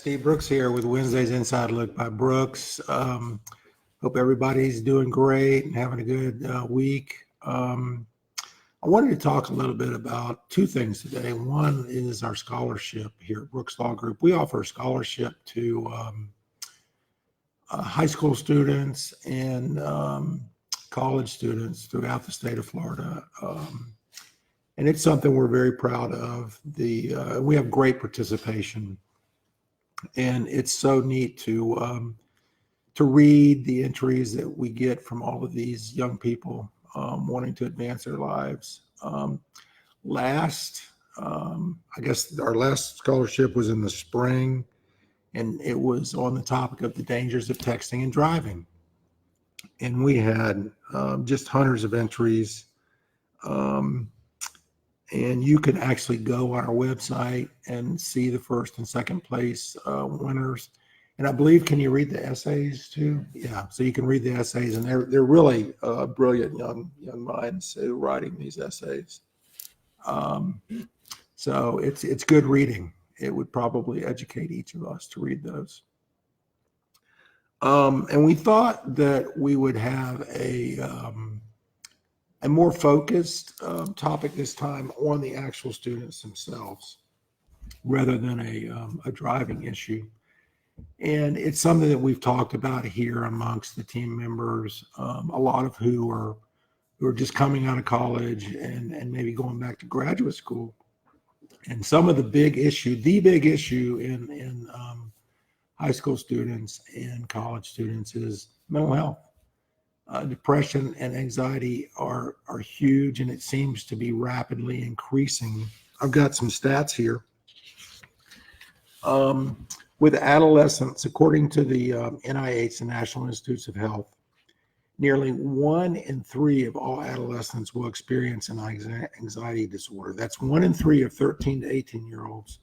Steve Brooks here with Wednesday's Inside Look by Brooks. Hope everybody's doing great and having a good week. I wanted to talk a little bit about two things today. One is our scholarship here at Brooks Law Group. We offer a scholarship to high school students and college students throughout the state of Florida. And it's something we're very proud of. We have great participation, and it's so neat to read the entries that we get from all of these young people wanting to advance their lives. I guess our last scholarship was in the spring, and it was on the topic of the dangers of texting and driving. And we had just hundreds of entries. And you can actually go on our website and see the first and second place winners. And I believe, can you read the essays too? Yeah, so you can read the essays, and they're really brilliant young minds who are writing these essays. So it's good reading. It would probably educate each of us to read those. And we thought that we would have a more focused topic this time on the actual students themselves rather than a driving issue. And it's something that we've talked about here amongst the team members, a lot of who are just coming out of college and maybe going back to graduate school. And some of the big issue in high school students and college students is mental health. Depression and anxiety are huge, and it seems to be rapidly increasing. I've got some stats here. With adolescents, according to the NIH, the National Institutes of Health, nearly 1 in 3 of all adolescents will experience an anxiety disorder. That's 1 in 3 of 13 to 18-year-olds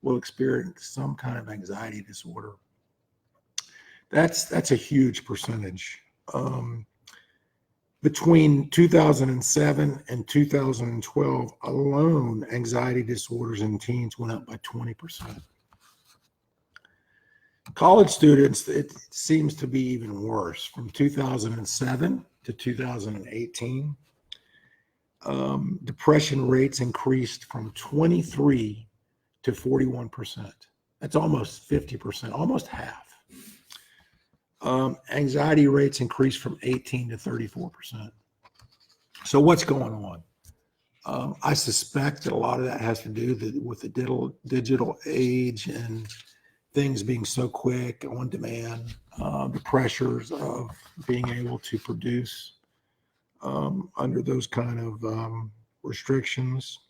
will experience some kind of anxiety disorder. That's a huge percentage. Between 2007 and 2012 alone, anxiety disorders in teens went up by 20%. College students, it seems to be even worse. From 2007 to 2018, depression rates increased from 23 to 41%. That's almost 50%, almost half. Anxiety rates increased from 18 to 34%. So what's going on? I suspect that a lot of that has to do with the digital age and things being so quick, on demand, the pressures of being able to produce under those kind of restrictions.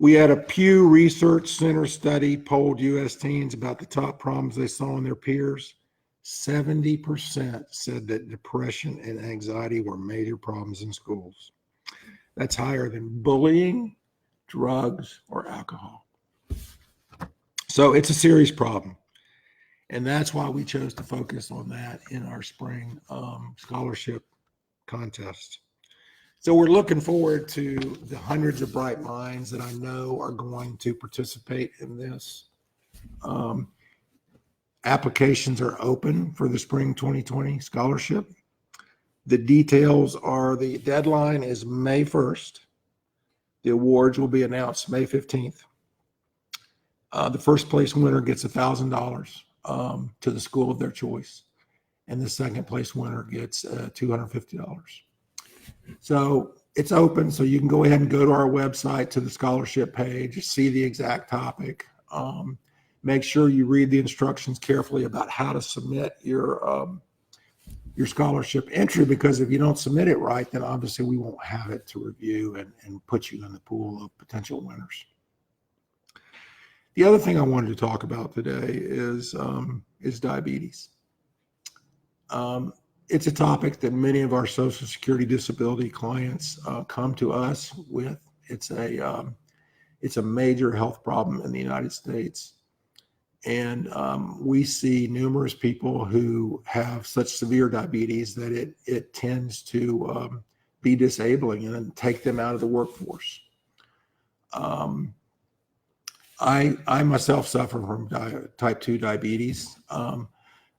We had a Pew Research Center study polled U.S. teens about the top problems they saw in their peers. 70% said that depression and anxiety were major problems in schools. That's higher than bullying, drugs, or alcohol. So it's a serious problem. And that's why we chose to focus on that in our spring scholarship contest. So we're looking forward to the hundreds of bright minds that I know are going to participate in this. Applications are open for the spring 2020 scholarship. The details are, the deadline is May 1st. The awards will be announced May 15th. The first place winner gets $1,000 to the school of their choice, and the second place winner gets $250. So it's open, so you can go ahead and go to our website, to the scholarship page, see the exact topic. Make sure you read the instructions carefully about how to submit your scholarship entry, because if you don't submit it right, then obviously we won't have it to review and put you in the pool of potential winners. The other thing I wanted to talk about today is diabetes. It's a topic that many of our Social Security disability clients come to us with. It's a major health problem in the United States. And we see numerous people who have such severe diabetes that it tends to be disabling and take them out of the workforce. I myself suffer from type 2 diabetes.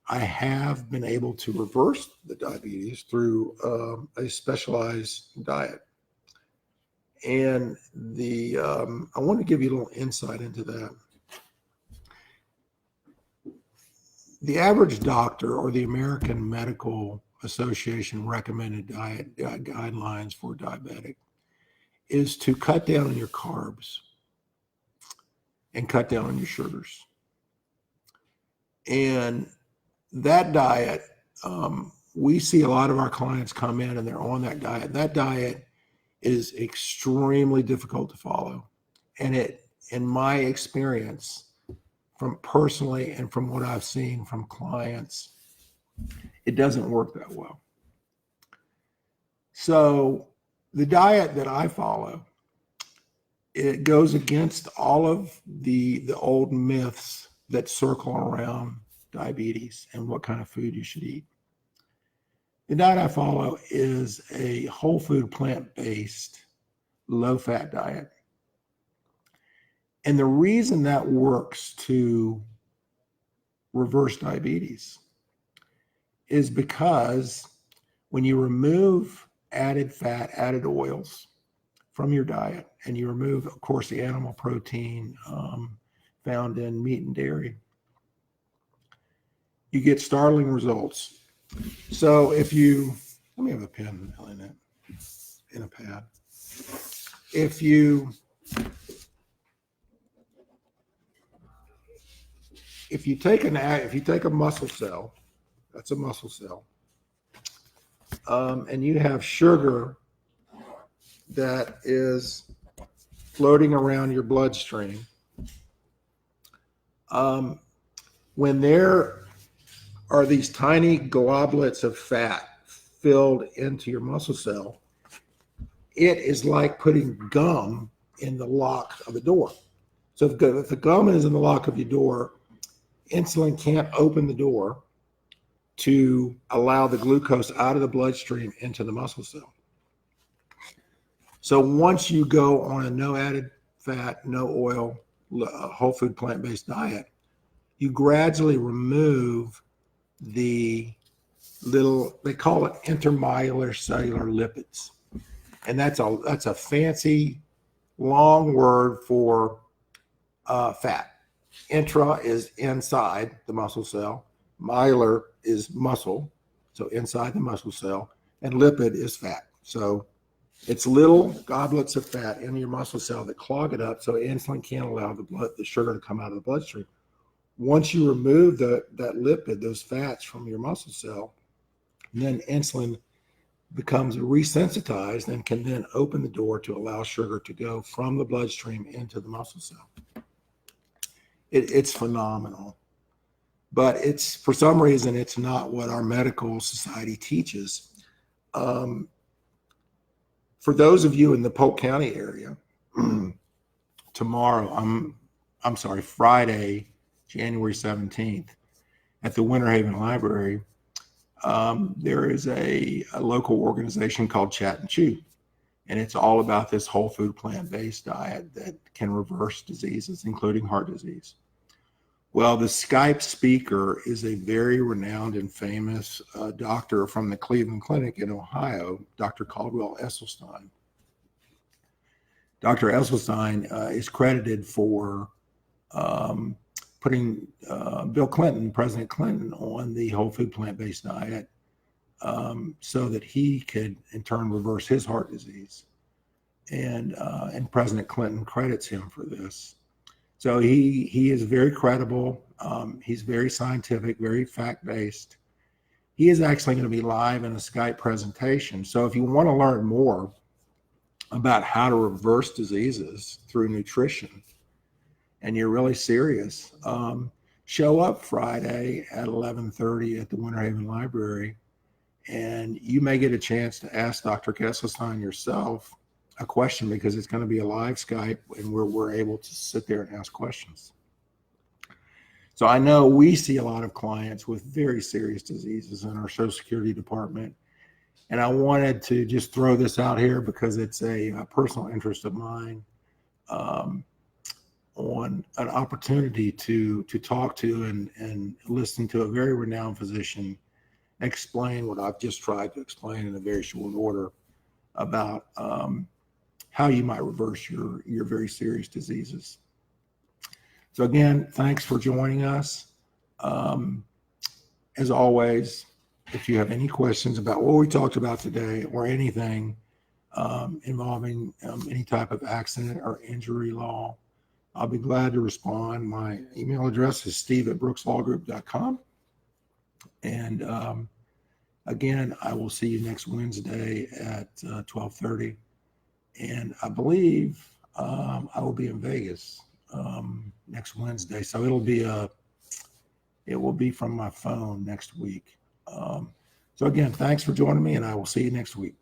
I have been able to reverse the diabetes through a specialized diet. And I want to give you a little insight into that. The average doctor or the American Medical Association recommended diet guidelines for diabetic is to cut down on your carbs and cut down on your sugars. And that diet, we see a lot of our clients come in and they're on that diet. That diet is extremely difficult to follow. And it, in my experience, from personally and from what I've seen from clients, it doesn't work that well. So the diet that I follow, it goes against all of the old myths that circle around diabetes and what kind of food you should eat. The diet I follow is a whole food, plant-based, low-fat diet. And the reason that works to reverse diabetes is because when you remove added fat, added oils from your diet, and you remove, of course, the animal protein found in meat and dairy, you get startling results. So if you, let me have a pen in a pad. If you take a muscle cell, that's a muscle cell, and you have sugar that is floating around your bloodstream, when there are these tiny globules of fat filled into your muscle cell, it is like putting gum in the lock of a door. So if the gum is in the lock of your door, insulin can't open the door to allow the glucose out of the bloodstream into the muscle cell. So once you go on a no added fat, no oil, whole food plant-based diet, you gradually remove the little, they call it intermolecular cellular lipids. And that's a fancy long word for fat. Intra is inside the muscle cell. Molecular is muscle, so inside the muscle cell. And lipid is fat. So it's little goblets of fat in your muscle cell that clog it up so insulin can't allow the sugar to come out of the bloodstream. Once you remove that lipid, those fats from your muscle cell, then insulin becomes resensitized and can then open the door to allow sugar to go from the bloodstream into the muscle cell. It's phenomenal. But it's, for some reason, it's not what our medical society teaches. For those of you in the Polk County area, tomorrow, Friday, January 17th, at the Winter Haven Library, there is a local organization called Chat and Chew. And it's all about this whole food plant-based diet that can reverse diseases, including heart disease. Well, the Skype speaker is a very renowned and famous doctor from the Cleveland Clinic in Ohio, Dr. Caldwell Esselstyn. Dr. Esselstyn is credited for putting Bill Clinton, President Clinton, on the whole food plant-based diet so that he could in turn reverse his heart disease. And President Clinton credits him for this. So he is very credible. He's very scientific, very fact-based. He is actually going to be live in a Skype presentation. So if you want to learn more about how to reverse diseases through nutrition, and you're really serious, show up Friday at 11:30 at the Winter Haven Library, and you may get a chance to ask Dr. Esselstyn yourself a question, because it's going to be a live Skype and we're able to sit there and ask questions. So I know we see a lot of clients with very serious diseases in our Social Security department. And I wanted to just throw this out here because it's a personal interest of mine. on an opportunity to talk to and listening to a very renowned physician explain what I've just tried to explain in a very short order about how you might reverse your very serious diseases. So again, thanks for joining us. As always, if you have any questions about what we talked about today or anything involving any type of accident or injury law, I'll be glad to respond. My email address is steve@brookslawgroup.com. And again, I will see you next Wednesday at 12:30. And I believe I will be in Vegas next Wednesday. So it will be from my phone next week. So again, thanks for joining me, and I will see you next week.